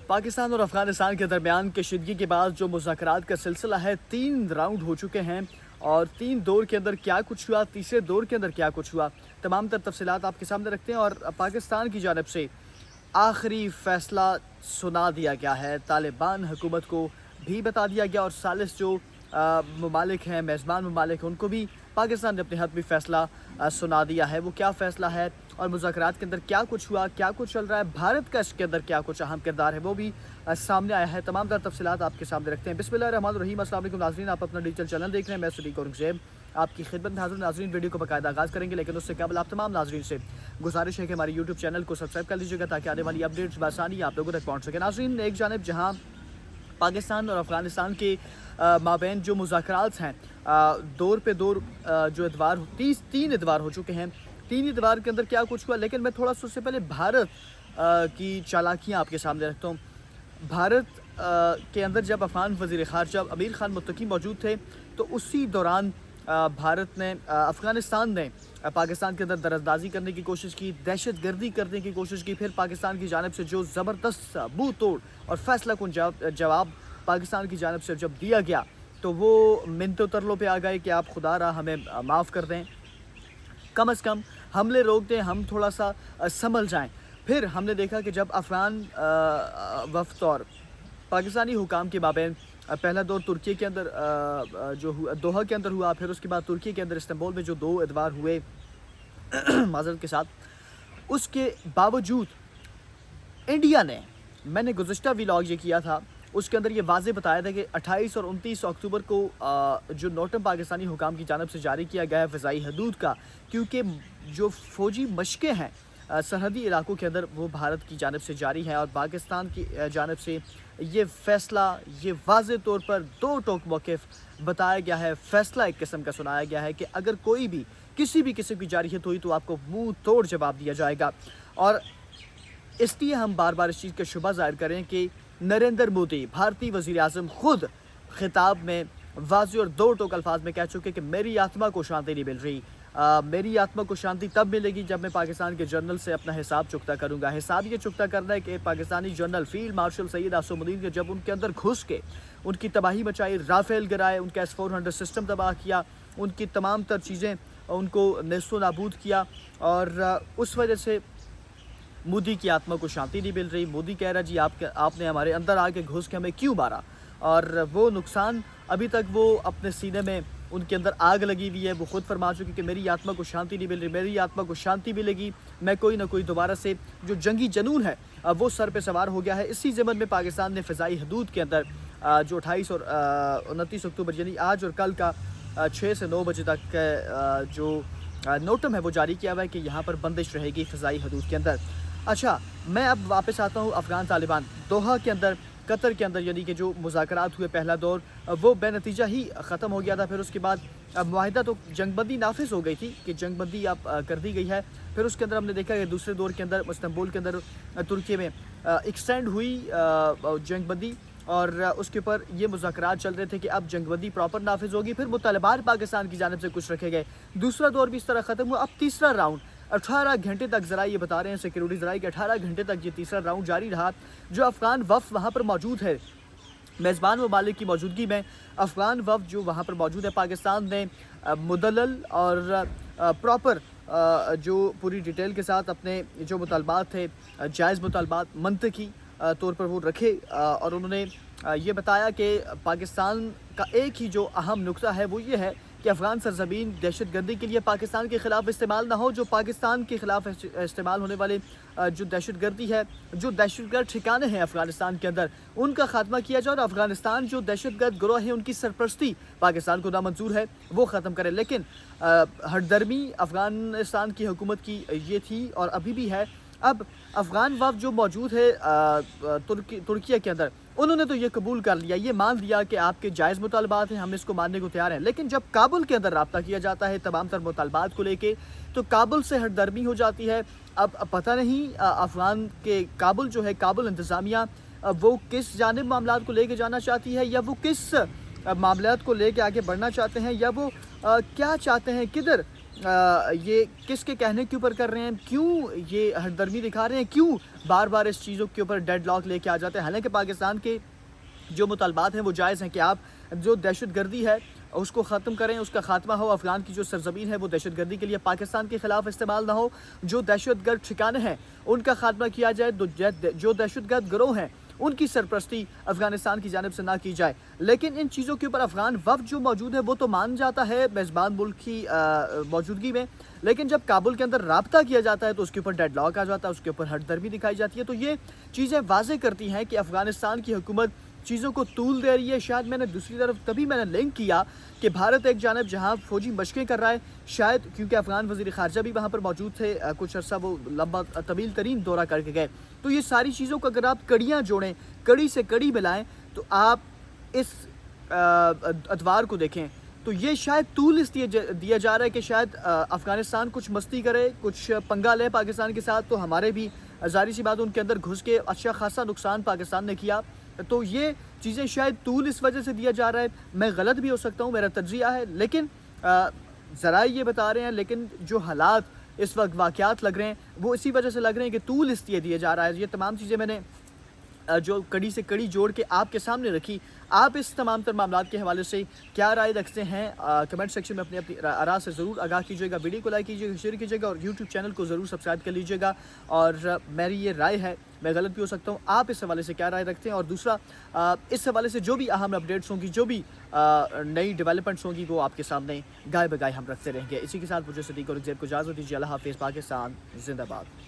پاکستان اور افغانستان کے درمیان کشیدگی کے بعد جو مذاکرات کا سلسلہ ہے 3 راؤنڈ ہو چکے ہیں اور 3 دور کے اندر کیا کچھ ہوا، تیسرے دور کے اندر کیا کچھ ہوا، تمام تر تفصیلات آپ کے سامنے رکھتے ہیں. اور پاکستان کی جانب سے آخری فیصلہ سنا دیا گیا ہے، طالبان حکومت کو بھی بتا دیا گیا اور ثالث جو ممالک ہیں، میزبان ممالک ہیں، ان کو بھی پاکستان نے اپنے حد میں فیصلہ سنا دیا ہے. وہ کیا فیصلہ ہے اور مذاکرات کے اندر کیا کچھ ہوا، کیا کچھ چل رہا ہے، بھارت کا اس کے اندر کیا کچھ اہم کردار ہے، وہ بھی سامنے آیا ہے. تمام تر تفصیلات آپ کے سامنے رکھتے ہیں. بسم اللہ الرحمن الرحیم. السلام علیکم ناظرین، آپ اپنا ڈیجیٹل چینل دیکھ رہے ہیں. میں صدیق اورنگزیب آپ کی خدمت میں حاضر. ناظرین ویڈیو کو باقاعدہ آغاز کریں گے، لیکن اس سے قبل آپ تمام ناظرین سے گزارش ہے کہ ہماری یوٹیوب چینل کو سبسکرائب کر لیجیے گا تاکہ آنے والی اپڈیٹس بآسانی آپ لوگوں تک پہنچ سکے. ناظرین ایک جانب جہاں پاکستان اور افغانستان کے مابین جو مذاکرات ہیں دور پہ دور جو ادوار 3 ادوار ہو چکے ہیں، 3 ادوار کے اندر کیا کچھ ہوا، لیکن میں تھوڑا سا اس سے پہلے بھارت کی چالاکیاں آپ کے سامنے رکھتا ہوں. بھارت کے اندر جب افغان وزیر خارجہ امیر خان متقی موجود تھے تو اسی دوران بھارت نے افغانستان نے پاکستان کے اندر دراندازی کرنے کی کوشش کی، دہشت گردی کرنے کی کوشش کی. پھر پاکستان کی جانب سے جو زبردست منہ توڑ اور فیصلہ کن جواب پاکستان کی جانب سے جب دیا گیا تو وہ منتوں ترلوں پہ آ گئے کہ آپ خدا را ہمیں معاف کر دیں، کم از کم حملے روک دیں، ہم تھوڑا سا سنبھل جائیں. پھر ہم نے دیکھا کہ جب افغان وفد اور پاکستانی حکام کے مابین پہلا دور ترکی کے اندر جو دوحہ کے اندر ہوا، پھر اس کے بعد ترکی کے اندر استنبول میں جو 2 ادوار ہوئے معذرت کے ساتھ، اس کے باوجود انڈیا نے، میں نے گزشتہ ویلاگ یہ کیا تھا اس کے اندر یہ واضح بتایا تھا کہ 28 اور 29 اکتوبر کو جو نوٹم پاکستانی حکام کی جانب سے جاری کیا گیا ہے فضائی حدود کا، کیونکہ جو فوجی مشقیں ہیں سرحدی علاقوں کے اندر وہ بھارت کی جانب سے جاری ہیں، اور پاکستان کی جانب سے یہ فیصلہ یہ واضح طور پر 2 ٹوک موقف بتایا گیا ہے. فیصلہ ایک قسم کا سنایا گیا ہے کہ اگر کوئی بھی کسی بھی قسم کی جارحیت ہوئی تو آپ کو منہ توڑ جواب دیا جائے گا. اور اس لیے ہم بار بار اس چیز کا شبہ ظاہر کریں کہ نریندر مودی بھارتی وزیر اعظم خود خطاب میں واضح اور 2 ٹوک الفاظ میں کہہ چکے کہ میری آتما کو شانتی نہیں مل رہی، میری آتما کو شانتی تب ملے گی جب میں پاکستان کے جنرل سے اپنا حساب چکتا کروں گا. حساب یہ چکتا کرنا ہے کہ پاکستانی جنرل فیلڈ مارشل سید آصف الدین نے جب ان کے اندر گھس کے ان کی تباہی مچائی، رافیل گرائے، ان کا S-400 سسٹم تباہ کیا، ان کی تمام تر چیزیں ان کو نیست و نابود کیا، اور اس وجہ سے مودی کی آتما کو شانتی نہیں مل رہی. مودی کہہ رہا جی آپ نے ہمارے اندر آ کے گھس کے ہمیں کیوں مارا، اور وہ نقصان ابھی تک وہ اپنے سینے میں ان کے اندر آگ لگی ہوئی ہے. وہ خود فرما چکی کہ میری آتما کو شانتی نہیں مل رہی، میری آتما کو شانتی ملے گی میں کوئی نہ کوئی دوبارہ سے جو جنگی جنون ہے وہ سر پہ سوار ہو گیا ہے. اسی ضمن میں پاکستان نے فضائی حدود کے اندر جو 28 اور 29 اکتوبر یعنی آج اور کل کا 6 سے 9 بجے تک جو نوٹم ہے وہ جاری کیا ہوا ہے کہ یہاں پر بندش رہے گی فضائی حدود کے اندر. اچھا میں اب واپس آتا ہوں افغان طالبان. دوحہ کے اندر قطر کے اندر یعنی کہ جو مذاکرات ہوئے پہلا دور وہ بے نتیجہ ہی ختم ہو گیا تھا. پھر اس کے بعد معاہدہ تو جنگ بندی نافذ ہو گئی تھی کہ جنگ بندی اب کر دی گئی ہے. پھر اس کے اندر ہم نے دیکھا کہ دوسرے دور کے اندر استنبول کے اندر ترکی میں ایکسٹینڈ ہوئی جنگ بندی، اور اس کے اوپر یہ مذاکرات چل رہے تھے کہ اب جنگ بندی پراپر نافذ ہوگی. پھر مطالبات پاکستان کی جانب سے کچھ رکھے گئے. دوسرا دور بھی اس طرح ختم ہوا. اب تیسرا راؤنڈ 18 گھنٹے تک ذرائع یہ بتا رہے ہیں سیکیورٹی ذرائع کہ 18 گھنٹے تک یہ تیسرا راؤنڈ جاری رہا. جو افغان وفد وہاں پر موجود ہے میزبان ممالک کی موجودگی میں، افغان وفد جو وہاں پر موجود ہے، پاکستان نے مدلل اور پراپر جو پوری ڈیٹیل کے ساتھ اپنے جو مطالبات تھے جائز مطالبات منطقی طور پر وہ رکھے، اور انہوں نے یہ بتایا کہ پاکستان کا ایک ہی جو اہم نقطہ ہے وہ یہ ہے کہ افغان سرزمین دہشت گردی کے لیے پاکستان کے خلاف استعمال نہ ہو. جو پاکستان کے خلاف استعمال ہونے والے جو دہشت گردی ہے، جو دہشت گرد ٹھکانے ہیں افغانستان کے اندر، ان کا خاتمہ کیا جائے، اور افغانستان جو دہشت گرد گروہ ہیں ان کی سرپرستی پاکستان کو نامنظور ہے وہ ختم کرے. لیکن ہٹ درمی افغانستان کی حکومت کی یہ تھی اور ابھی بھی ہے. اب افغان وفد جو موجود ہے ترکیہ کے اندر، انہوں نے تو یہ قبول کر لیا، یہ مان لیا کہ آپ کے جائز مطالبات ہیں، ہم اس کو ماننے کو تیار ہیں. لیکن جب کابل کے اندر رابطہ کیا جاتا ہے تمام تر مطالبات کو لے کے تو کابل سے ہٹ درمی ہو جاتی ہے. اب پتہ نہیں افغان کے کابل جو ہے، کابل انتظامیہ وہ کس جانب معاملات کو لے کے جانا چاہتی ہے، یا وہ کس معاملات کو لے کے آگے بڑھنا چاہتے ہیں، یا وہ کیا چاہتے ہیں، کدھر یہ کس کے کہنے کے اوپر کر رہے ہیں, کیوں یہ ہردرمی دکھا رہے ہیں, کیوں بار بار اس چیزوں کے اوپر ڈیڈ لاک لے کے آ جاتے ہیں. حالانکہ پاکستان کے جو مطالبات ہیں وہ جائز ہیں کہ آپ جو دہشت گردی ہے اس کو ختم کریں, اس کا خاتمہ ہو, افغان کی جو سرزمین ہے وہ دہشت گردی کے لیے پاکستان کے خلاف استعمال نہ ہو, جو دہشت گرد ٹھکانے ہیں ان کا خاتمہ کیا جائے, جو دہشت گرد گروہ ہیں ان کی سرپرستی افغانستان کی جانب سے نہ کی جائے. لیکن ان چیزوں کے اوپر افغان وفد جو موجود ہے وہ تو مان جاتا ہے میزبان ملک کی موجودگی میں, لیکن جب کابل کے اندر رابطہ کیا جاتا ہے تو اس کے اوپر ڈیڈ لاک آ جاتا ہے, اس کے اوپر ہٹ درمی دکھائی جاتی ہے. تو یہ چیزیں واضح کرتی ہیں کہ افغانستان کی حکومت چیزوں کو طول دے رہی ہے. شاید میں نے دوسری طرف تبھی میں نے لنک کیا کہ بھارت ایک جانب جہاں فوجی مشقیں کر رہا ہے, شاید کیونکہ افغان وزیر خارجہ بھی وہاں پر موجود تھے کچھ عرصہ, وہ لمبا طویل ترین دورہ کر کے گئے. تو یہ ساری چیزوں کو اگر آپ کڑیاں جوڑیں, کڑی سے کڑی ملائیں, تو آپ اس ادوار کو دیکھیں تو یہ شاید طول اس لیے دیا جا رہا ہے کہ شاید افغانستان کچھ مستی کرے, کچھ پنگا لے پاکستان کے ساتھ, تو ہمارے بھی ظاہری سی بات ان کے اندر گھس کے اچھا خاصا نقصان پاکستان نے کیا. تو یہ چیزیں شاید طول اس وجہ سے دیا جا رہا ہے. میں غلط بھی ہو سکتا ہوں, میرا تجزیہ ہے, لیکن ذرائع یہ بتا رہے ہیں. لیکن جو حالات اس وقت واقعات لگ رہے ہیں وہ اسی وجہ سے لگ رہے ہیں کہ طول اس لیے دیا جا رہا ہے. یہ تمام چیزیں میں نے جو کڑی سے کڑی جوڑ کے آپ کے سامنے رکھی. آپ اس تمام تر معاملات کے حوالے سے کیا رائے رکھتے ہیں کمنٹ سیکشن میں اپنی آراء سے ضرور آگاہ کیجیے گا. ویڈیو کو لائک کیجیے گا, شیئر کیجیے گا, اور یوٹیوب چینل کو ضرور سبسکرائب کر لیجیے گا. اور میری یہ رائے ہے, میں غلط بھی ہو سکتا ہوں, آپ اس حوالے سے کیا رائے رکھتے ہیں. اور دوسرا, اس حوالے سے جو بھی اہم اپڈیٹس ہوں گی, جو بھی نئی ڈیولپمنٹس ہوں گی, وہ آپ کے سامنے گائے بگائے ہم رکھتے رہیں گے. اسی کے ساتھ مجھے صدیق اور زیب کو اجازت دیجیے. اللہ حافظ. پاکستان زندہ باد.